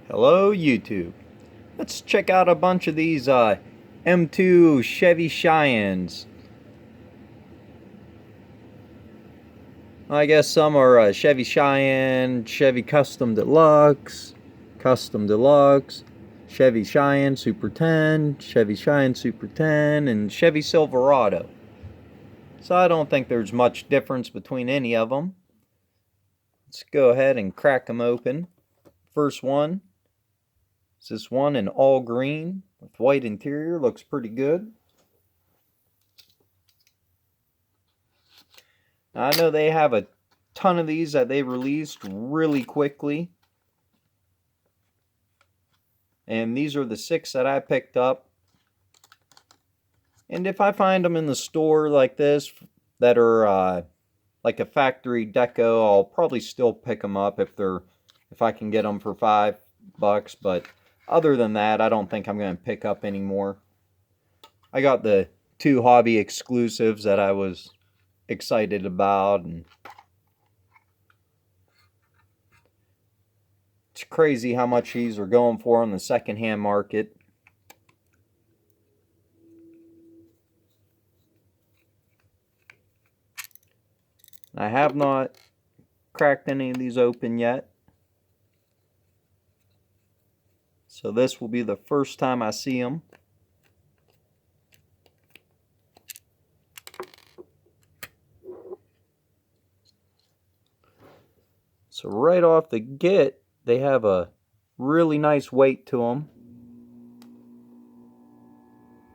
Hello YouTube. Let's check out a bunch of these M2 Chevy Cheyennes. I guess some are Chevy Cheyenne, Chevy Custom Deluxe, Chevy Cheyenne Super 10, Chevy Cheyenne Super 10, and Chevy Silverado. So I don't think there's much difference between any of them. Let's go ahead and crack them open. First one. This one in all green with white interior, looks pretty good. Now, I know they have a ton of these that they released really quickly. And these are the 6 that I picked up. And if I find them in the store like this that are like a factory deco, I'll probably still pick them up if I can get them for $5. But other than that, I don't think I'm going to pick up any more. I got the 2 hobby exclusives that I was excited about, and it's crazy how much these are going for on the secondhand market. I have not cracked any of these open yet, so this will be the first time I see them. So right off the get, they have a really nice weight to them.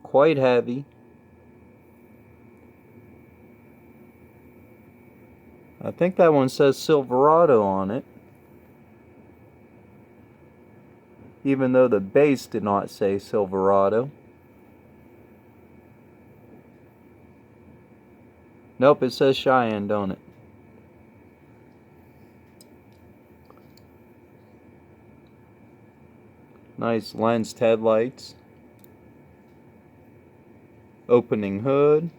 Quite heavy. I think that one says Silverado on it, even though the base did not say Silverado. Nope, it says Cheyenne, don't it? Nice lensed headlights. Opening hood.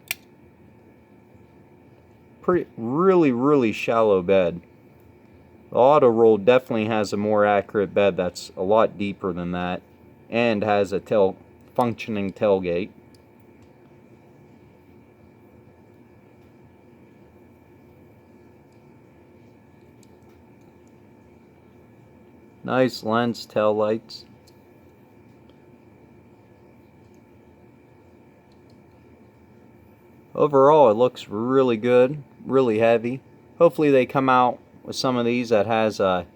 Really shallow bed. The auto roll definitely has a more accurate bed that's a lot deeper than that, and has a functioning tailgate. Nice lens tail lights. Overall, it looks really good, really heavy. Hopefully they come out with some of these that has a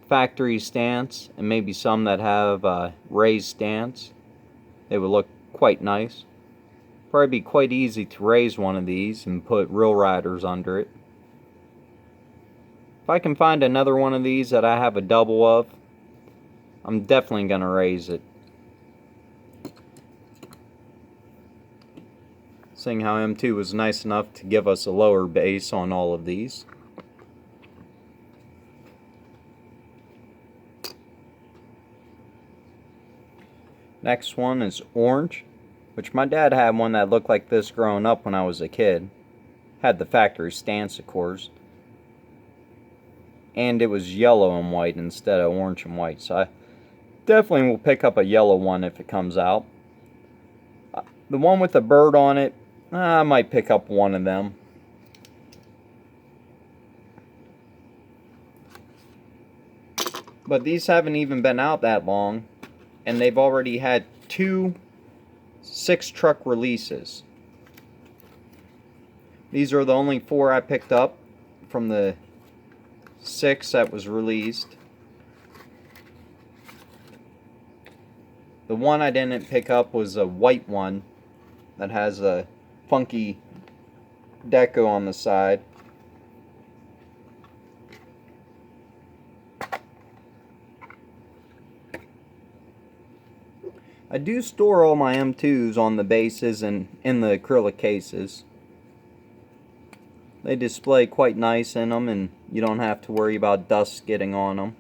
factory stance, and maybe some that have a raised stance. They would look quite nice. Probably be quite easy to raise one of these and put real riders under it. If I can find another one of these that I have a double of, I'm definitely going to raise it. Seeing how M2 was nice enough to give us a lower base on all of these. Next one is orange, which my dad had one that looked like this growing up when I was a kid. Had the factory stance, of course. And it was yellow and white instead of orange and white. So I definitely will pick up a yellow one if it comes out. The one with the bird on it, I might pick up one of them. But these haven't even been out that long, and they've already had 2 6-truck releases. These are the only 4 I picked up from the 6 that was released. The one I didn't pick up was a white one that has a funky deco on the side. I do store all my M2s on the bases and in the acrylic cases. They display quite nice in them, and you don't have to worry about dust getting on them.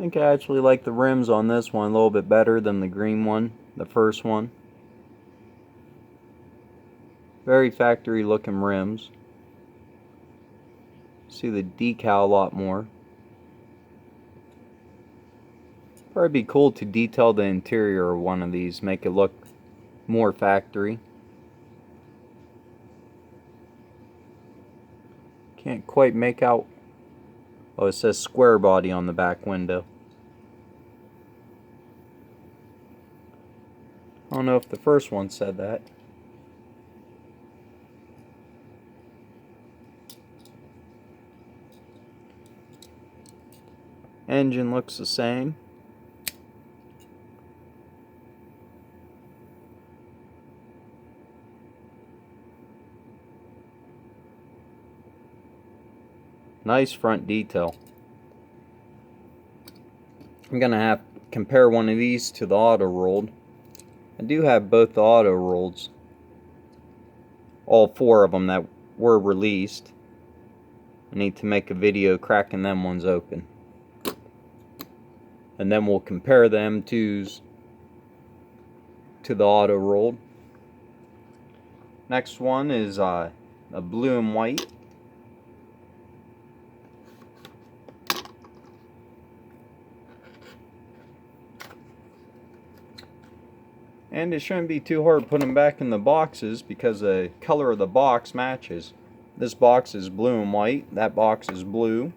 think I actually like the rims on this one a little bit better than the green one, the first one. Very factory looking rims. See the decal a lot more. Probably be cool to detail the interior of one of these, make it look more factory. Can't quite make out. Oh, it says square body on the back window. I don't know if the first one said that. Engine looks the same. Nice front detail. I'm gonna have to compare one of these to the auto rolled. I do have both the auto rolls, all 4 of them that were released. I need to make a video cracking them ones open, and then we'll compare the M2s to the auto rolled. Next one is a blue and white. And it shouldn't be too hard putting them back in the boxes because the color of the box matches. This box is blue and white, that box is blue.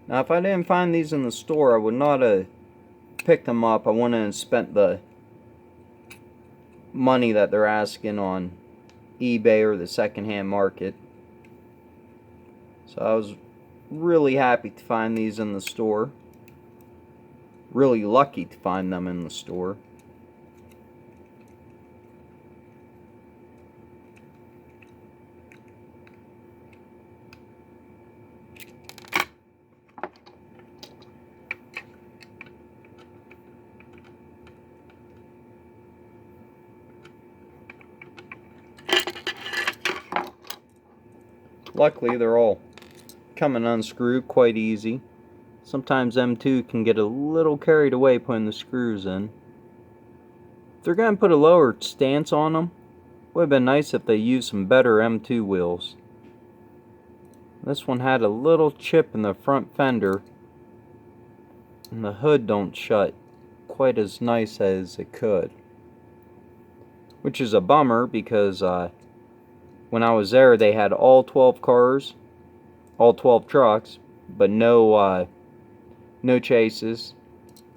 Now if I didn't find these in the store, I would not have picked them up. I wouldn't have spent the money that they're asking on eBay or the secondhand market. So I was really happy to find these in the store. Really lucky to find them in the store. Luckily, they're all coming unscrewed quite easy. Sometimes M2 can get a little carried away putting the screws in. If they're going to put a lower stance on them, it would have been nice if they used some better M2 wheels. This one had a little chip in the front fender, and the hood don't shut quite as nice as it could. Which is a bummer because when I was there, they had all 12 cars, all 12 trucks, but no chases.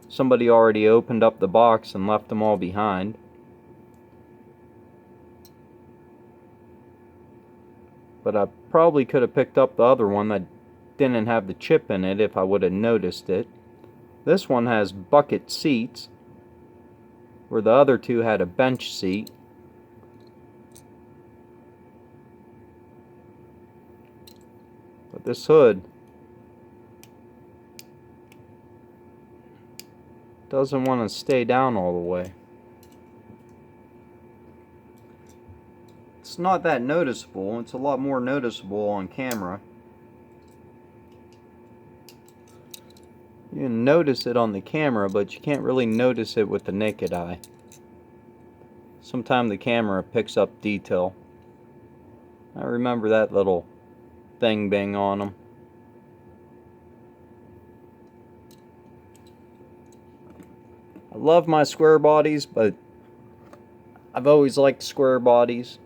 Somebody already opened up the box and left them all behind. But I probably could have picked up the other one that didn't have the chip in it if I would have noticed it. This one has bucket seats, where the other two had a bench seat. But this hood doesn't want to stay down all the way. It's not that noticeable. It's a lot more noticeable on camera. You can notice it on the camera, but you can't really notice it with the naked eye. Sometimes the camera picks up detail. I remember that little thing being on them. I love my square bodies, but I've always liked square bodies,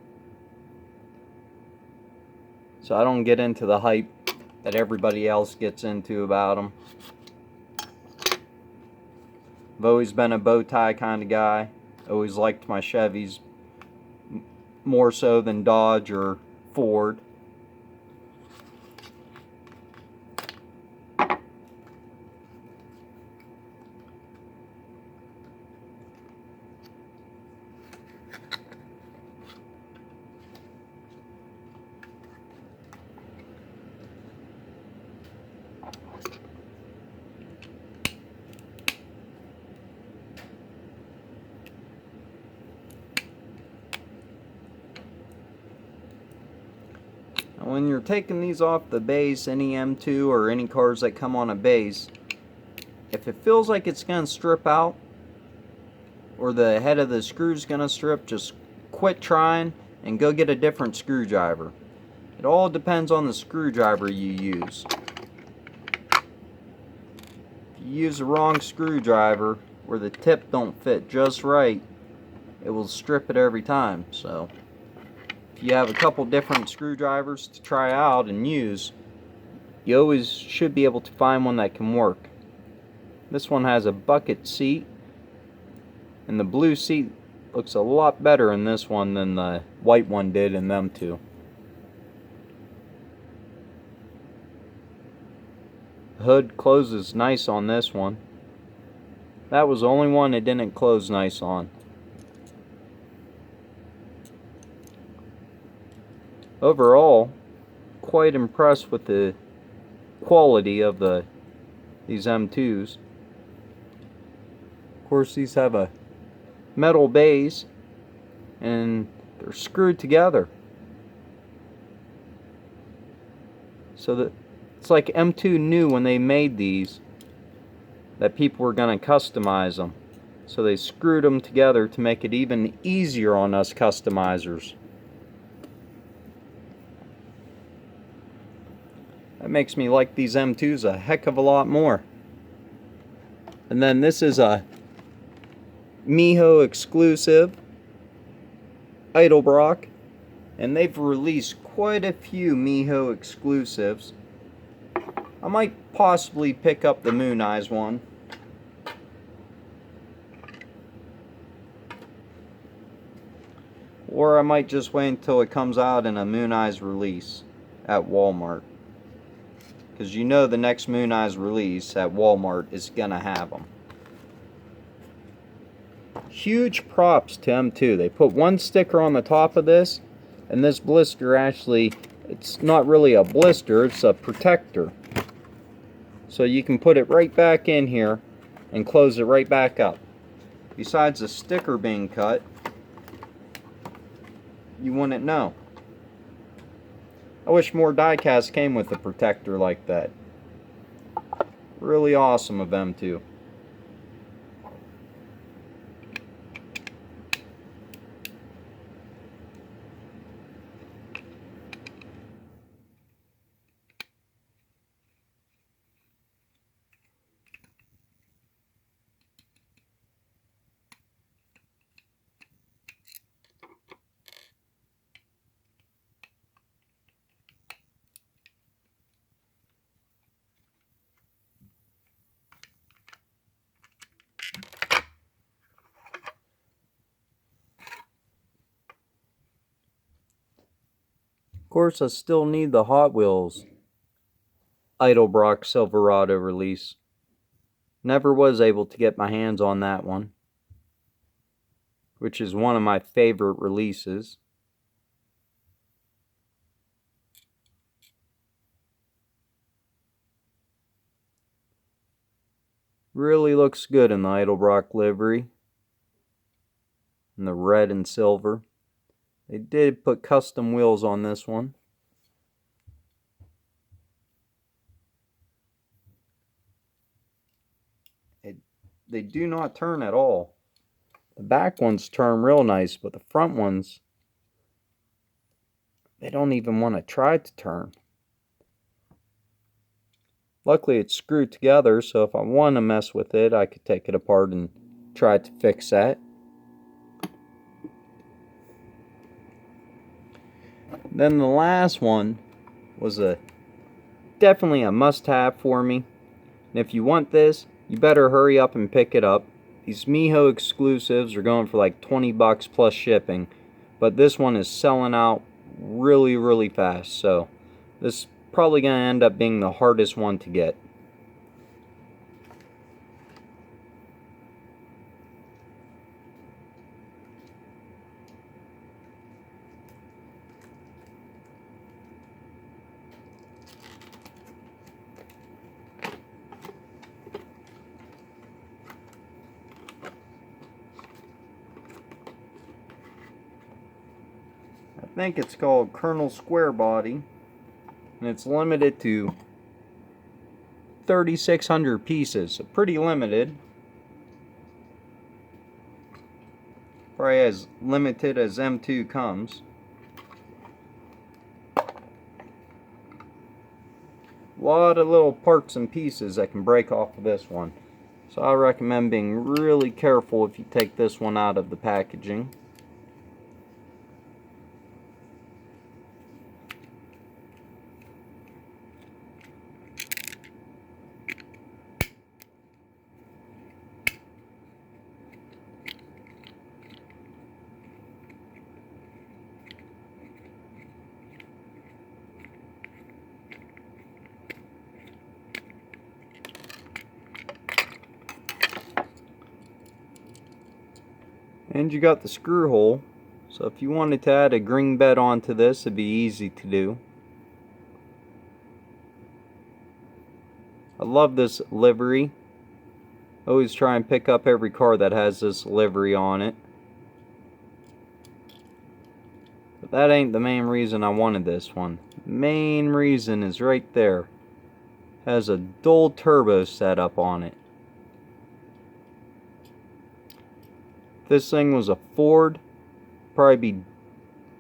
so I don't get into the hype that everybody else gets into about them. I've always been a bow tie kind of guy. Always liked my Chevys more so than Dodge or Ford. Now when you're taking these off the base, any M2 or any cars that come on a base, if it feels like it's going to strip out or the head of the screw is going to strip, just quit trying and go get a different screwdriver. It all depends on the screwdriver you use. If you use the wrong screwdriver where the tip don't fit just right, it will strip it every time. So if you have a couple different screwdrivers to try out and use, you always should be able to find one that can work. This one has a bucket seat, and the blue seat looks a lot better in this one than the white one did in them two. The hood closes nice on this one. That was the only one it didn't close nice on. Overall, quite impressed with the quality of these M2s. Of course, these have a metal base and they're screwed together. So that it's like M2 knew when they made these that people were going to customize them. So they screwed them together to make it even easier on us customizers. That makes me like these M2s a heck of a lot more. And then this is a Miho exclusive, Edelbrock, and they've released quite a few Miho exclusives. I might possibly pick up the Moon Eyes one. Or I might just wait until it comes out in a Moon Eyes release at Walmart. Because you know the next Moon Eyes release at Walmart is gonna have them. Huge props to M2. They put one sticker on the top of this, and this blister actually, it's not really a blister, it's a protector. So you can put it right back in here and close it right back up. Besides the sticker being cut, you wouldn't know. I wish more diecast came with a protector like that. Really awesome of them too. Of course, I still need the Hot Wheels Edelbrock Silverado release. Never was able to get my hands on that one, which is one of my favorite releases. Really looks good in the Edelbrock livery, in the red and silver. They did put custom wheels on this one. They do not turn at all. The back ones turn real nice, but the front ones, they don't even want to try to turn. Luckily it's screwed together, so if I want to mess with it, I could take it apart and try to fix that. Then the last one was definitely a must-have for me. And if you want this, you better hurry up and pick it up. These Miho exclusives are going for like 20 bucks plus shipping. But this one is selling out really, really fast. So this is probably going to end up being the hardest one to get. I think it's called Colonel Square Body. and it's limited to 3,600 pieces, so pretty limited. Probably as limited as M2 comes. A lot of little parts and pieces that can break off of this one. So I recommend being really careful if you take this one out of the packaging. And you got the screw hole, so if you wanted to add a green bed onto this, it'd be easy to do. I love this livery. Always try and pick up every car that has this livery on it. But that ain't the main reason I wanted this one. The main reason is right there. It has a dual turbo setup on it. If this thing was a Ford,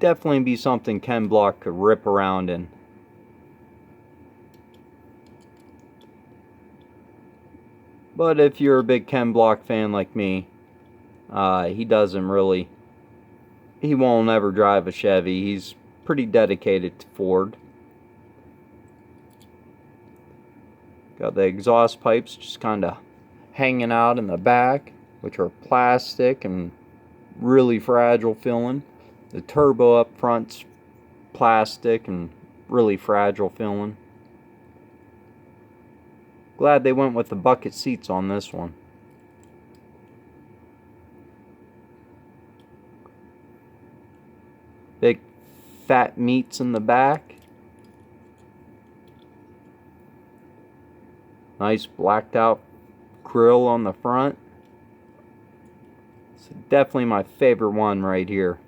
definitely be something Ken Block could rip around in. But if you're a big Ken Block fan like me, he won't ever drive a Chevy. He's pretty dedicated to Ford. Got the exhaust pipes just kind of hanging out in the back, which are plastic and really fragile feeling. The turbo up front's plastic and really fragile feeling. Glad they went with the bucket seats on this one. Big fat meats in the back. Nice blacked out grill on the front. It's definitely my favorite one right here.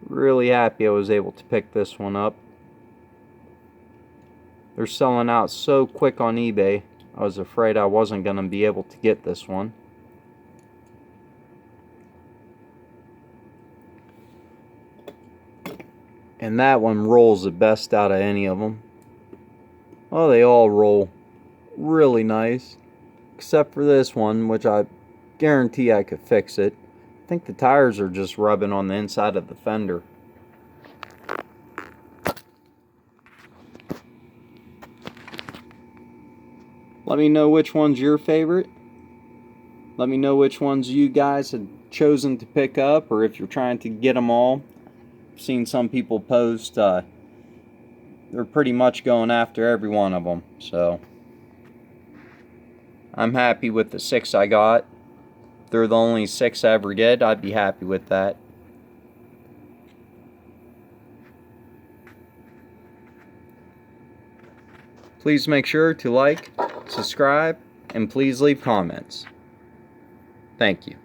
Really happy I was able to pick this one up. They're selling out so quick on eBay. I was afraid I wasn't going to be able to get this one. And that one rolls the best out of any of them. Oh, they all roll really nice. Except for this one, which I guarantee I could fix it. I think the tires are just rubbing on the inside of the fender. Let me know which one's your favorite. Let me know which ones you guys had chosen to pick up, or if you're trying to get them all. I've seen some people post, they're pretty much going after every one of them. So I'm happy with the 6 I got. If they're the only 6 I ever get, I'd be happy with that. Please make sure to like, subscribe, and please leave comments. Thank you.